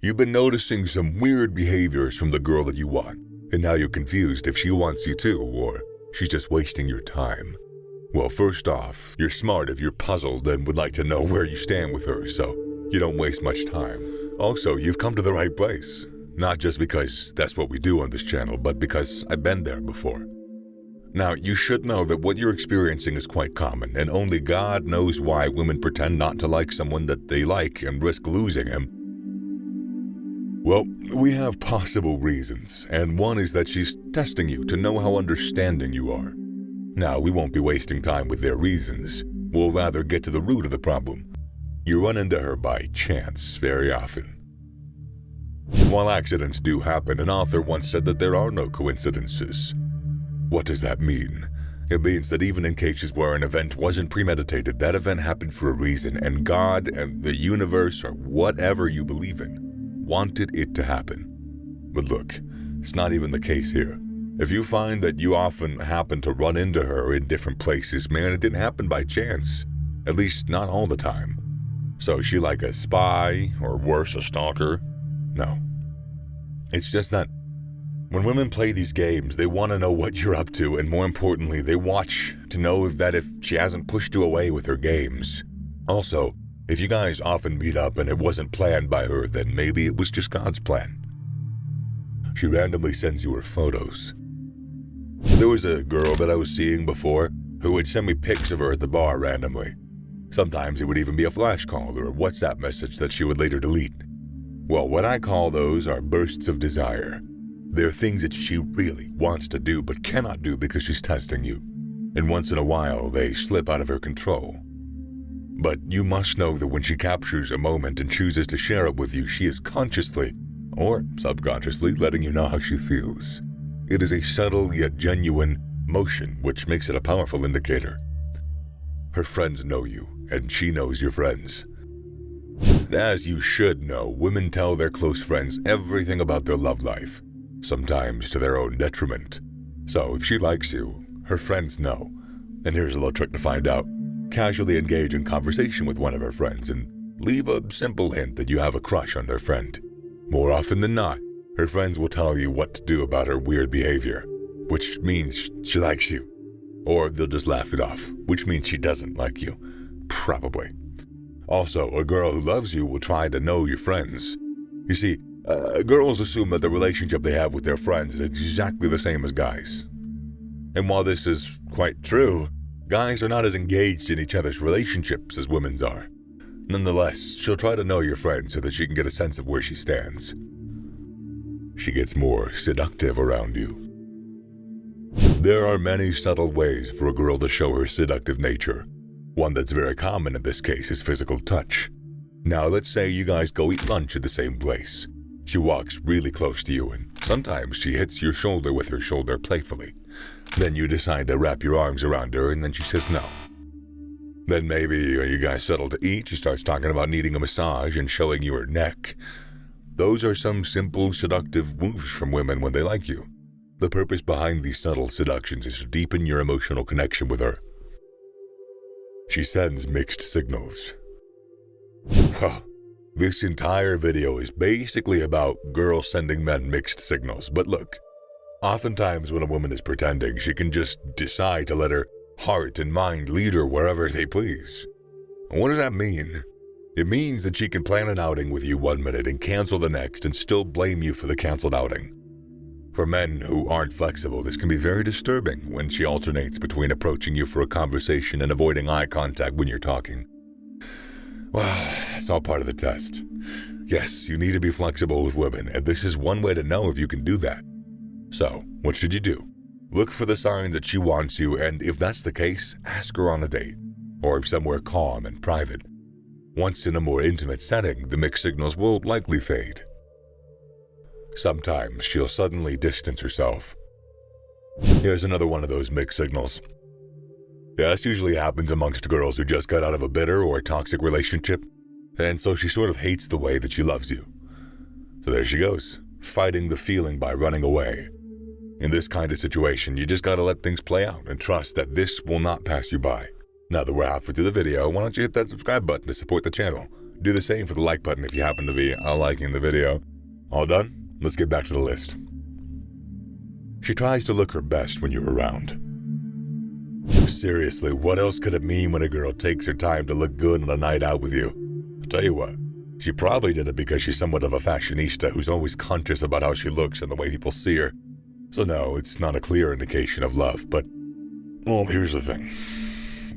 You've been noticing some weird behaviors from the girl that you want, and now you're confused if she wants you too, or she's just wasting your time. Well, first off, you're smart if you're puzzled and would like to know where you stand with her, so you don't waste much time. Also, you've come to the right place. Not just because that's what we do on this channel, but because I've been there before. Now, you should know that what you're experiencing is quite common, and only God knows why women pretend not to like someone that they like and risk losing him. Well, we have possible reasons, and one is that she's testing you to know how understanding you are. Now, we won't be wasting time with their reasons. We'll rather get to the root of the problem. You run into her by chance very often. While accidents do happen, an author once said that there are no coincidences. What does that mean? It means that even in cases where an event wasn't premeditated, that event happened for a reason, and God and the universe, or whatever you believe in, wanted it to happen. But look, it's not even the case here. If you find that you often happen to run into her in different places, man, it didn't happen by chance. At least not all the time. So is she like a spy, or worse, a stalker? No. It's just that when women play these games, they want to know what you're up to, and more importantly, they watch to know if she hasn't pushed you away with her games. Also, if you guys often meet up and it wasn't planned by her, then maybe it was just God's plan. She randomly sends you her photos. There was a girl that I was seeing before who would send me pics of her at the bar randomly. Sometimes it would even be a flash call or a WhatsApp message that she would later delete. Well, what I call those are bursts of desire. They're things that she really wants to do but cannot do because she's testing you. And once in a while, they slip out of her control. But you must know that when she captures a moment and chooses to share it with you, she is consciously, or subconsciously, letting you know how she feels. It is a subtle yet genuine motion, which makes it a powerful indicator. Her friends know you, and she knows your friends. As you should know, women tell their close friends everything about their love life, sometimes to their own detriment. So if she likes you, her friends know. And here's a little trick to find out. Casually engage in conversation with one of her friends and leave a simple hint that you have a crush on their friend. More often than not, her friends will tell you what to do about her weird behavior, which means she likes you. Or they'll just laugh it off, which means she doesn't like you. Probably. Also, a girl who loves you will try to know your friends. You see, girls assume that the relationship they have with their friends is exactly the same as guys. And while this is quite true, guys are not as engaged in each other's relationships as women's are. Nonetheless, she'll try to know your friend so that she can get a sense of where she stands. She gets more seductive around you. There are many subtle ways for a girl to show her seductive nature. One that's very common in this case is physical touch. Now let's say you guys go eat lunch at the same place. She walks really close to you and sometimes she hits your shoulder with her shoulder playfully. Then you decide to wrap your arms around her and then she says no. Then maybe when you guys settle to eat, she starts talking about needing a massage and showing you her neck. Those are some simple seductive moves from women when they like you. The purpose behind these subtle seductions is to deepen your emotional connection with her. She sends mixed signals. Well, this entire video is basically about girls sending men mixed signals. But look, oftentimes when a woman is pretending, she can just decide to let her heart and mind lead her wherever they please. And what does that mean? It means that she can plan an outing with you one minute and cancel the next and still blame you for the canceled outing. For men who aren't flexible, this can be very disturbing when she alternates between approaching you for a conversation and avoiding eye contact when you're talking. Well, it's all part of the test. Yes, you need to be flexible with women, and this is one way to know if you can do that. So, what should you do? Look for the sign that she wants you, and if that's the case, ask her on a date, or somewhere calm and private. Once in a more intimate setting, the mixed signals will likely fade. Sometimes she'll suddenly distance herself. Here's another one of those mixed signals. Yeah, this usually happens amongst girls who just got out of a bitter or toxic relationship, and so she sort of hates the way that she loves you. So there she goes, fighting the feeling by running away. In this kind of situation, you just gotta let things play out and trust that this will not pass you by. Now that we're halfway through the video, why don't you hit that subscribe button to support the channel? Do the same for the like button if you happen to be liking the video. All done? Let's get back to the list. She tries to look her best when you're around. Seriously, what else could it mean when a girl takes her time to look good on a night out with you? I'll tell you what, she probably did it because she's somewhat of a fashionista who's always conscious about how she looks and the way people see her. So no, it's not a clear indication of love, but, well, here's the thing.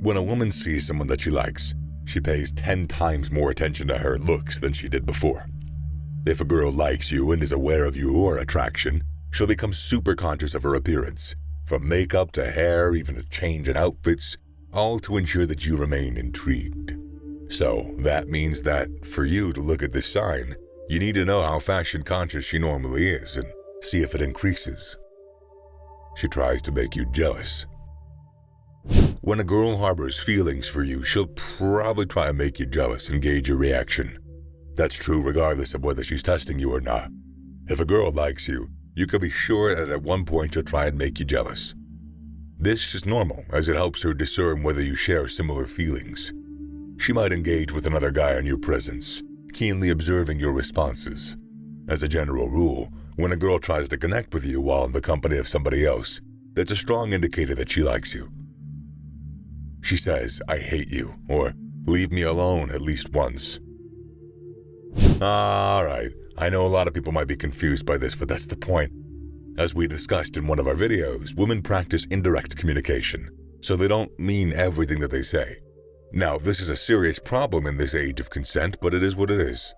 When a woman sees someone that she likes, she pays 10 times more attention to her looks than she did before. If a girl likes you and is aware of your attraction, she'll become super conscious of her appearance, from makeup to hair, even a change in outfits, all to ensure that you remain intrigued. So that means that for you to look at this sign, you need to know how fashion conscious she normally is and see if it increases. She tries to make you jealous. When a girl harbors feelings for you, she'll probably try to make you jealous and gauge your reaction. That's true regardless of whether she's testing you or not. If a girl likes you, you can be sure that at one point she'll try and make you jealous. This is normal, as it helps her discern whether you share similar feelings. She might engage with another guy in your presence, keenly observing your responses. As a general rule, when a girl tries to connect with you while in the company of somebody else, that's a strong indicator that she likes you. She says, "I hate you," or "leave me alone" at least once. Alright, I know a lot of people might be confused by this, but that's the point. As we discussed in one of our videos, women practice indirect communication, so they don't mean everything that they say. Now, this is a serious problem in this age of consent, but it is what it is.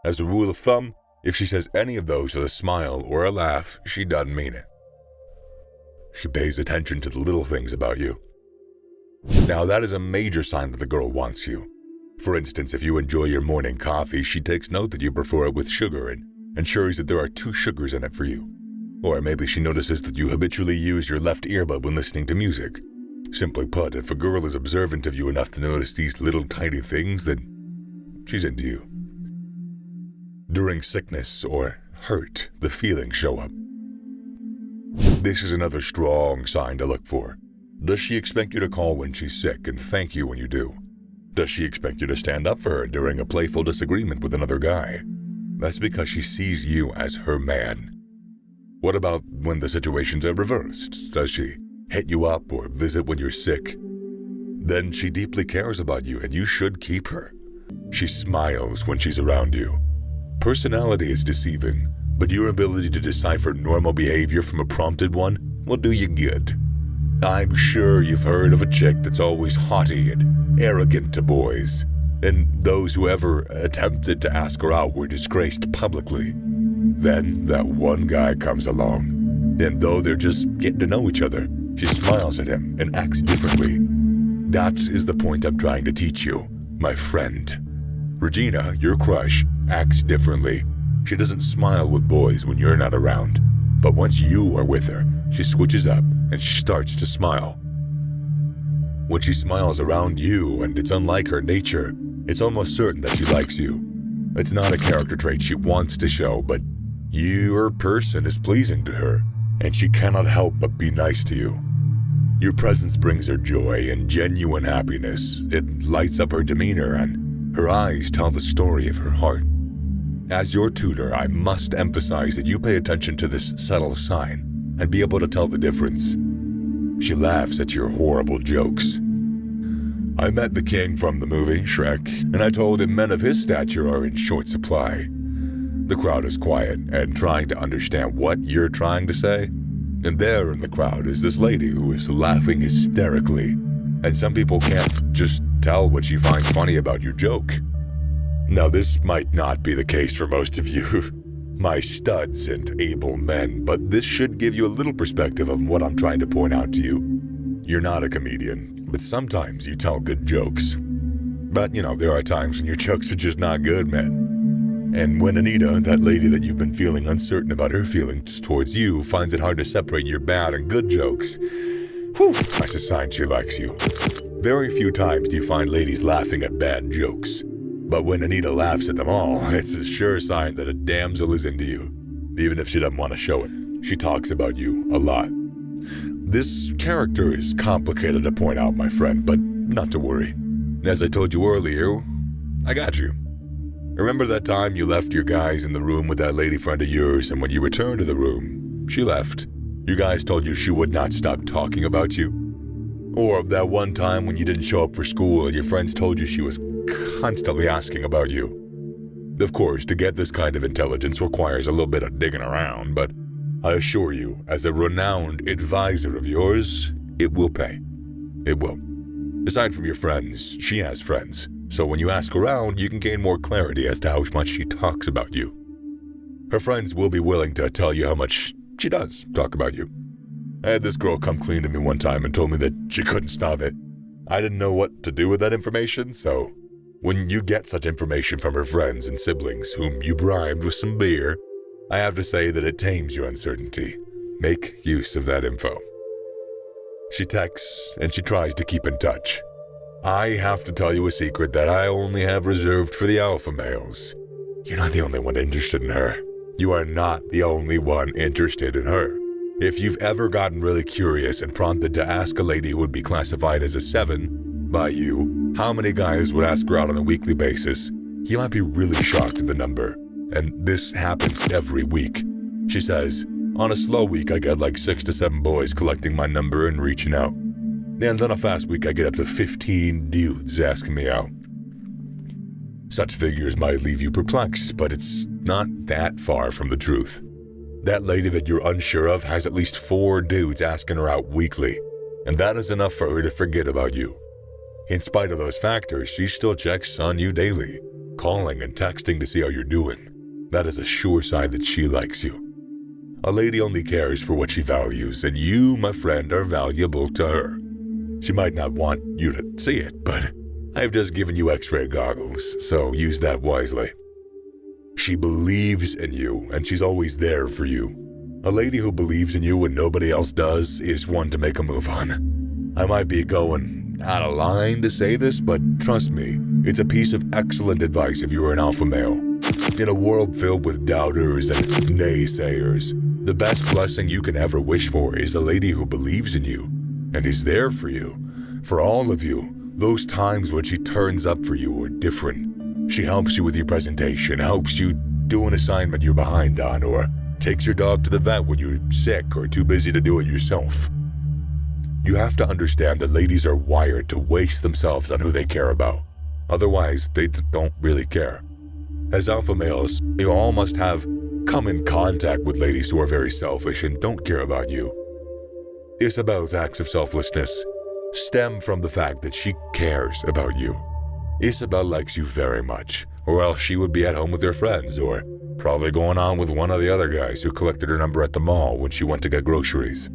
As a rule of thumb, if she says any of those with a smile or a laugh, she doesn't mean it. She pays attention to the little things about you. Now, that is a major sign that the girl wants you. For instance, if you enjoy your morning coffee, she takes note that you prefer it with sugar and ensures that there are 2 sugars in it for you. Or maybe she notices that you habitually use your left earbud when listening to music. Simply put, if a girl is observant of you enough to notice these little tiny things, then she's into you. During sickness or hurt, the feelings show up. This is another strong sign to look for. Does she expect you to call when she's sick and thank you when you do? Does she expect you to stand up for her during a playful disagreement with another guy? That's because she sees you as her man. What about when the situations are reversed? Does she hit you up or visit when you're sick? Then she deeply cares about you and you should keep her. She smiles when she's around you. Personality is deceiving, but your ability to decipher normal behavior from a prompted one will do you good. I'm sure you've heard of a chick that's always haughty and arrogant to boys, and those who ever attempted to ask her out were disgraced publicly. Then that one guy comes along, and though they're just getting to know each other, she smiles at him and acts differently. That is the point I'm trying to teach you, my friend. Regina, your crush, acts differently. She doesn't smile with boys when you're not around, but once you are with her, she switches up and she starts to smile. When she smiles around you and it's unlike her nature, it's almost certain that she likes you. It's not a character trait she wants to show, but your person is pleasing to her, and she cannot help but be nice to you. Your presence brings her joy and genuine happiness. It lights up her demeanor, and her eyes tell the story of her heart. As your tutor, I must emphasize that you pay attention to this subtle sign and be able to tell the difference. She laughs at your horrible jokes. I met the king from the movie, Shrek, and I told him men of his stature are in short supply. The crowd is quiet and trying to understand what you're trying to say. And there in the crowd is this lady who is laughing hysterically, and some people can't just tell what she finds funny about your joke. Now, this might not be the case for most of you, my studs and able men, but this should give you a little perspective of what I'm trying to point out to you. You're not a comedian, but sometimes you tell good jokes. But, there are times when your jokes are just not good, man. And when Anita, that lady that you've been feeling uncertain about her feelings towards you, finds it hard to separate your bad and good jokes, that's a sign she likes you. Very few times do you find ladies laughing at bad jokes. But when Anita laughs at them all, it's a sure sign that a damsel is into you, even if she doesn't want to show it. She talks about you a lot. This character is complicated to point out, my friend, but not to worry. As I told you earlier, I got you. Remember that time you left your guys in the room with that lady friend of yours, and when you returned to the room, she left? You guys told you she would not stop talking about you? Or that one time when you didn't show up for school and your friends told you she was constantly asking about you? Of course, to get this kind of intelligence requires a little bit of digging around, but I assure you, as a renowned advisor of yours, it will pay. It will. Aside from your friends, she has friends. So when you ask around, you can gain more clarity as to how much she talks about you. Her friends will be willing to tell you how much she does talk about you. I had this girl come clean to me one time and told me that she couldn't stop it. I didn't know what to do with that information, so when you get such information from her friends and siblings whom you bribed with some beer, I have to say that it tames your uncertainty. Make use of that info. She texts and she tries to keep in touch. I have to tell you a secret that I only have reserved for the alpha males. You're not the only one interested in her. You are not the only one interested in her. If you've ever gotten really curious and prompted to ask a lady who would be classified as a 7 by you, how many guys would ask her out on a weekly basis, you might be really shocked at the number. And this happens every week. She says, on a slow week I get like 6 to 7 boys collecting my number and reaching out. And on a fast week I get up to 15 dudes asking me out. Such figures might leave you perplexed, but it's not that far from the truth. That lady that you're unsure of has at least 4 dudes asking her out weekly, and that is enough for her to forget about you. In spite of those factors, she still checks on you daily, calling and texting to see how you're doing. That is a sure sign that she likes you. A lady only cares for what she values, and you, my friend, are valuable to her. She might not want you to see it, but I've just given you X-ray goggles, so use that wisely. She believes in you, and she's always there for you. A lady who believes in you when nobody else does is one to make a move on. I might be going out of line to say this, but trust me, it's a piece of excellent advice if you are an alpha male. In a world filled with doubters and naysayers, the best blessing you can ever wish for is a lady who believes in you and is there for you. For all of you, those times when she turns up for you are different. She helps you with your presentation, helps you do an assignment you're behind on, or takes your dog to the vet when you're sick or too busy to do it yourself. You have to understand that ladies are wired to waste themselves on who they care about. Otherwise, they don't really care. As alpha males, you all must have come in contact with ladies who are very selfish and don't care about you. Isabel's acts of selflessness stem from the fact that she cares about you. Isabel likes you very much, or else she would be at home with her friends, or probably going on with one of the other guys who collected her number at the mall when she went to get groceries.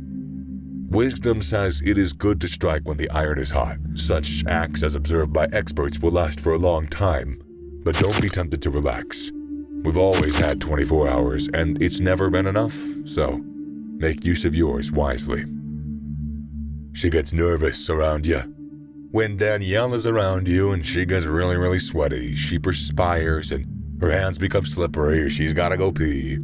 Wisdom says it is good to strike when the iron is hot. Such acts as observed by experts will last for a long time, but don't be tempted to relax. We've always had 24 hours, and it's never been enough, so make use of yours wisely. She gets nervous around you. When Danielle is around you and she gets really sweaty, she perspires and her hands become slippery or she's gotta go pee.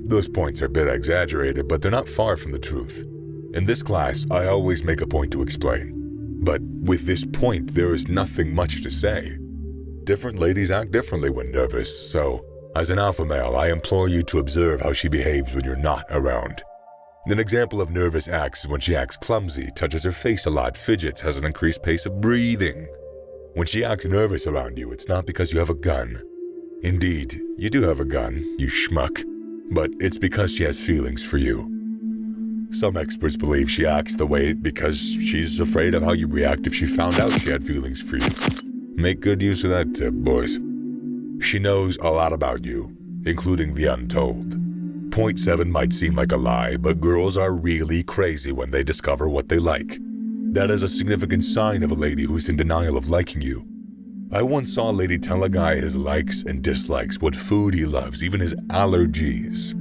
Those points are a bit exaggerated, but they're not far from the truth. In this class, I always make a point to explain. But with this point, there is nothing much to say. Different ladies act differently when nervous, so as an alpha male, I implore you to observe how she behaves when you're not around. An example of nervous acts is when she acts clumsy, touches her face a lot, fidgets, has an increased pace of breathing. When she acts nervous around you, it's not because you have a gun. Indeed, you do have a gun, you schmuck, but it's because she has feelings for you. Some experts believe she acts the way because she's afraid of how you'd react if she found out she had feelings for you. Make good use of that tip, boys. She knows a lot about you, including the untold. Point 7 might seem like a lie, but girls are really crazy when they discover what they like. That is a significant sign of a lady who's in denial of liking you. I once saw a lady tell a guy his likes and dislikes, what food he loves, even his allergies.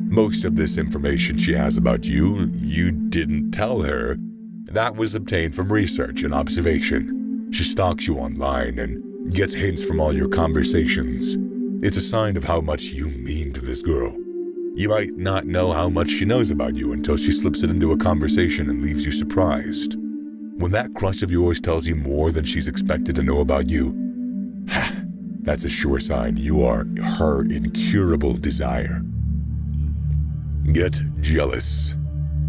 Most of this information she has about you, you didn't tell her. That was obtained from research and observation. She stalks you online and gets hints from all your conversations. It's a sign of how much you mean to this girl. You might not know how much she knows about you until she slips it into a conversation and leaves you surprised. When that crush of yours tells you more than she's expected to know about you, That's a sure sign you are her incurable desire. Get jealous.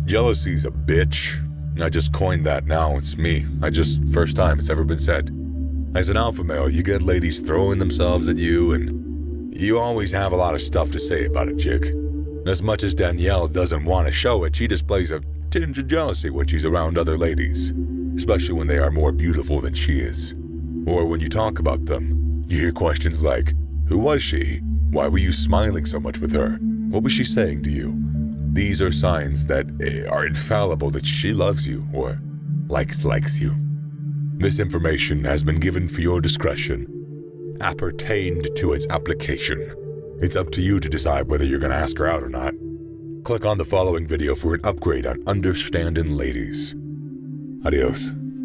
Jealousy's a bitch. I just coined that now, it's me. First time it's ever been said. As an alpha male, you get ladies throwing themselves at you, and you always have a lot of stuff to say about a chick. As much as Danielle doesn't want to show it, she displays a tinge of jealousy when she's around other ladies, especially when they are more beautiful than she is. Or when you talk about them, you hear questions like, who was she? Why were you smiling so much with her? What was she saying to you? These are signs that are infallible that she loves you or likes you. This information has been given for your discretion, appertained to its application. It's up to you to decide whether you're going to ask her out or not. Click on the following video for an upgrade on understanding ladies. Adios.